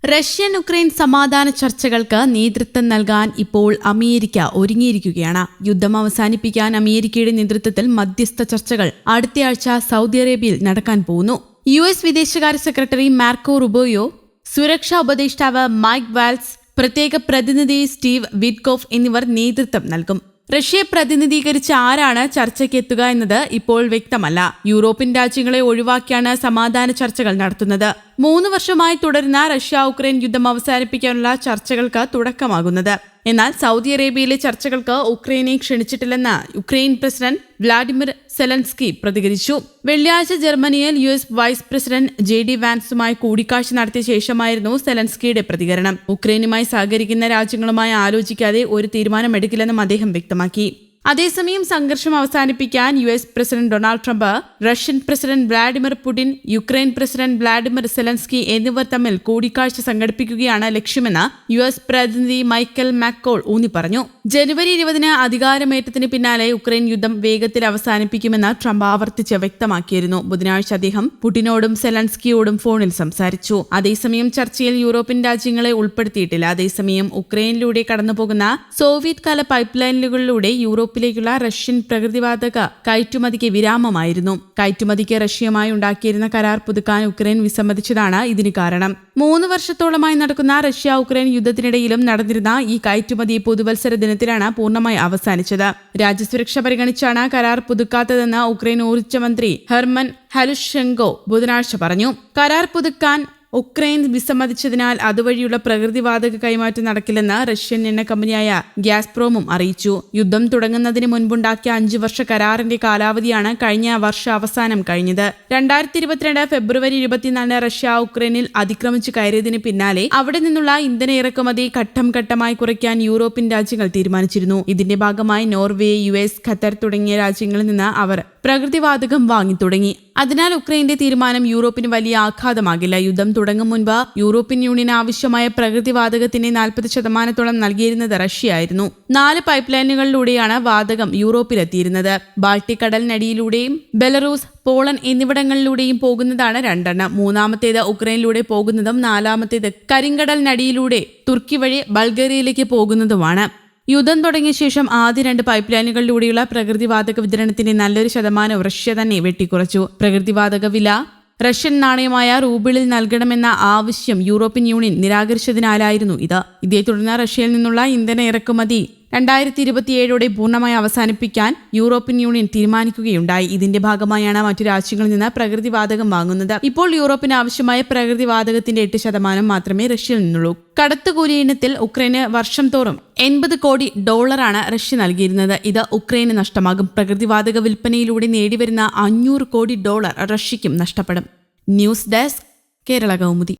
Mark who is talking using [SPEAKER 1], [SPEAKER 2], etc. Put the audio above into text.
[SPEAKER 1] Russian Ukraine സമാധാന ചർച്ചകൾക്ക് നേതൃത്വം നൽകാൻ ഇപ്പോൾ അമേരിക്ക ഒരുങ്ങിയിരിക്കുകയാണ്. യുദ്ധം അവസാനിപ്പിക്കാൻ അമേരിക്കയുടെ നേതൃത്വത്തിൽ മധ്യസ്ഥ ചർച്ചകൾ അടുത്തയാഴ്ച സൗദി അറേബ്യയിൽ നടക്കാൻ പോകുന്നു. US വിദേശകാര്യ സെക്രട്ടറി മാർക്കോ റുബിയോ, സുരക്ഷാ ഉപദേഷ്ടാവ് മൈക്ക് വാൽസ്, പ്രത്യേക പ്രതിനിധി സ്റ്റീവ് വിറ്റ്കോഫ് എന്നിവർ നേതൃത്വം നൽകും. റഷ്യയെ പ്രതിനിധീകരിച്ച് ആരാണ് ചർച്ചയ്ക്ക് എത്തുക എന്നത് ഇപ്പോൾ വ്യക്തമല്ല. യൂറോപ്യൻ രാജ്യങ്ങളെ ഒഴിവാക്കിയാണ് സമാധാന ചർച്ചകൾ നടത്തുന്നത്. 3 വർഷമായി തുടരുന്ന റഷ്യ ഉക്രൈൻ യുദ്ധം അവസാനിപ്പിക്കാനുള്ള ചർച്ചകൾക്ക് തുടക്കമാകുന്നത്. എന്നാൽ സൗദി അറേബ്യയിലെ ചർച്ചകൾക്ക് ഉക്രൈനെ ക്ഷണിച്ചിട്ടില്ലെന്ന് യുക്രൈൻ പ്രസിഡന്റ് വ്ളാഡിമിർ സെലൻസ്കി പ്രതികരിച്ചു. വെള്ളിയാഴ്ച ജർമ്മനിയിൽ US വൈസ് പ്രസിഡന്റ് JD വാൻസുമായി കൂടിക്കാഴ്ച നടത്തിയ ശേഷമായിരുന്നു സെലൻസ്കിയുടെ പ്രതികരണം. ഉക്രൈനുമായി സഹകരിക്കുന്ന രാജ്യങ്ങളുമായി ആലോചിക്കാതെ ഒരു തീരുമാനമെടുക്കില്ലെന്നും അദ്ദേഹം വ്യക്തമാക്കി. അതേസമയം സംഘർഷം അവസാനിപ്പിക്കാൻ US president Donald Trump, Russian president Vladimir Putin, Ukraine president Vladimir Zelensky എന്നിവർ തമ്മിൽ കൂടിക്കാഴ്ച സംഘടിപ്പിക്കുകയാണ് ലക്ഷ്യമെന്ന് US പ്രതിനിധി മൈക്കൽ മാക്കോൾ ഊന്നി പറഞ്ഞു. ജനുവരി 20 അധികാരമേറ്റത്തിന് പിന്നാലെ ഉക്രൈൻ യുദ്ധം വേഗത്തിൽ അവസാനിപ്പിക്കുമെന്ന് ട്രംപ് ആവർത്തിച്ച് വ്യക്തമാക്കിയിരുന്നു. ബുധനാഴ്ച അദ്ദേഹം പുടിനോടും സെലൻസ്കിയോടും ഫോണിൽ സംസാരിച്ചു. അതേസമയം ചർച്ചയിൽ യൂറോപ്യൻ രാജ്യങ്ങളെ ഉൾപ്പെടുത്തിയിട്ടില്ല. അതേസമയം ഉക്രൈനിലൂടെ കടന്നുപോകുന്ന സോവിയറ്റ് കാല പൈപ്പ് ലൈനുകളിലൂടെ യൂറോപ്പിലേക്കുള്ള റഷ്യൻ പ്രകൃതിവാതക കയറ്റുമതിക്ക് വിരാമമായിരുന്നു. കയറ്റുമതിക്ക് റഷ്യയുമായി ഉണ്ടാക്കിയിരുന്ന കരാർ പുതുക്കാൻ ഉക്രൈൻ വിസമ്മതിച്ചതാണ് ഇതിന് കാരണം. 3 വർഷത്തോളമായി നടക്കുന്ന റഷ്യ ഉക്രൈൻ യുദ്ധത്തിനിടയിലും നടന്നിരുന്ന ഈ കയറ്റുമതി പുതുവത്സര ദിനത്തിലാണ് പൂർണ്ണമായി അവസാനിച്ചത്. രാജ്യസുരക്ഷ പരിഗണിച്ചാണ് കരാർ പുതുക്കാത്തതെന്ന് ഉക്രൈൻ ഊർജ്ജ മന്ത്രി ഹെർമൻ ഹലുഷെങ്കോ ബുധനാഴ്ച പറഞ്ഞു. കരാർ പുതുക്കാൻ ഉക്രൈൻ വിസമ്മതിച്ചതിനാൽ അതുവഴിയുള്ള പ്രകൃതിവാതക കൈമാറ്റം നടക്കില്ലെന്ന് റഷ്യൻ എണ്ണ കമ്പനിയായ ഗ്യാസ്പ്രോമും അറിയിച്ചു. യുദ്ധം തുടങ്ങുന്നതിന് മുൻപുണ്ടാക്കിയ 5 വർഷ കരാറിന്റെ കാലാവധിയാണ് കഴിഞ്ഞ വർഷ അവസാനം കഴിഞ്ഞത്. 2022 ഫെബ്രുവരി 24 റഷ്യ ഉക്രൈനിൽ അതിക്രമിച്ചു കയറിയതിന് പിന്നാലെ അവിടെ നിന്നുള്ള ഇന്ധന ഇറക്കുമതി ഘട്ടം ഘട്ടമായി കുറയ്ക്കാൻ യൂറോപ്യൻ രാജ്യങ്ങൾ തീരുമാനിച്ചിരുന്നു. ഇതിന്റെ ഭാഗമായി നോർവേ, US, ഖത്തർ തുടങ്ങിയ രാജ്യങ്ങളിൽ നിന്ന് അവർ പ്രകൃതിവാതകം വാങ്ങി തുടങ്ങി. അതിനാൽ ഉക്രൈന്റെ തീരുമാനം യൂറോപ്പിന് വലിയ ആഘാതമാകില്ല. യുദ്ധം തുടങ്ങും മുൻപ് യൂറോപ്യൻ യൂണിയന് ആവശ്യമായ പ്രകൃതിവാതകത്തിന്റെ 40% നൽകിയിരുന്നത് റഷ്യയായിരുന്നു. 4 പൈപ്പ് ലൈനുകളിലൂടെയാണ് വാതകം യൂറോപ്പിലെത്തിയിരുന്നത്. ബാൾട്ടിക് കടലിനടിയിലൂടെയും ബെലറൂസ്, പോളണ്ട് എന്നിവിടങ്ങളിലൂടെയും പോകുന്നതാണ് 2 എണ്ണം. മൂന്നാമത്തേത് ഉക്രൈനിലൂടെ പോകുന്നതും 4-മത്തേത് കരിങ്കടലിനടിയിലൂടെ തുർക്കി വഴി ബൾഗേറിയയിലേക്ക് പോകുന്നതുമാണ്. യുദ്ധം തുടങ്ങിയ ശേഷം ആദ്യ 2 പൈപ്പ് ലൈനുകളിലൂടെയുള്ള പ്രകൃതിവാതക വിതരണത്തിന്റെ നല്ലൊരു ശതമാനം റഷ്യ തന്നെ വെട്ടിക്കുറച്ചു. പ്രകൃതിവാതക വില റഷ്യൻ നാണയമായ റൂബിളിൽ നൽകണമെന്ന ആവശ്യം യൂറോപ്യൻ യൂണിയൻ നിരാകരിച്ചതിനാലായിരുന്നു ഇത്. ഇതേ തുടർന്ന് റഷ്യയിൽ നിന്നുള്ള ഇന്ധന ഇറക്കുമതി 2027 പൂർണ്ണമായി അവസാനിപ്പിക്കാൻ യൂറോപ്യൻ യൂണിയൻ തീരുമാനിക്കുകയുണ്ടായി. ഇതിന്റെ ഭാഗമായാണ് മറ്റു രാജ്യങ്ങളിൽ നിന്ന് പ്രകൃതിവാതകം വാങ്ങുന്നത്. ഇപ്പോൾ യൂറോപ്പിന് ആവശ്യമായ പ്രകൃതിവാതകത്തിന്റെ 8% മാത്രമേ റഷ്യയിൽ നിന്നുള്ളൂ. കടത്തുകൂലി ഇനത്തിൽ ഉക്രൈന് വർഷം തോറും $80 കോടി റഷ്യ നൽകിയിരുന്നത്. ഇത് ഉക്രൈന് നഷ്ടമാകും. പ്രകൃതിവാതക വിൽപ്പനയിലൂടെ നേടിവരുന്ന $500 കോടി റഷ്യയ്ക്കും നഷ്ടപ്പെടും. News desk, Kerala Kaumudi.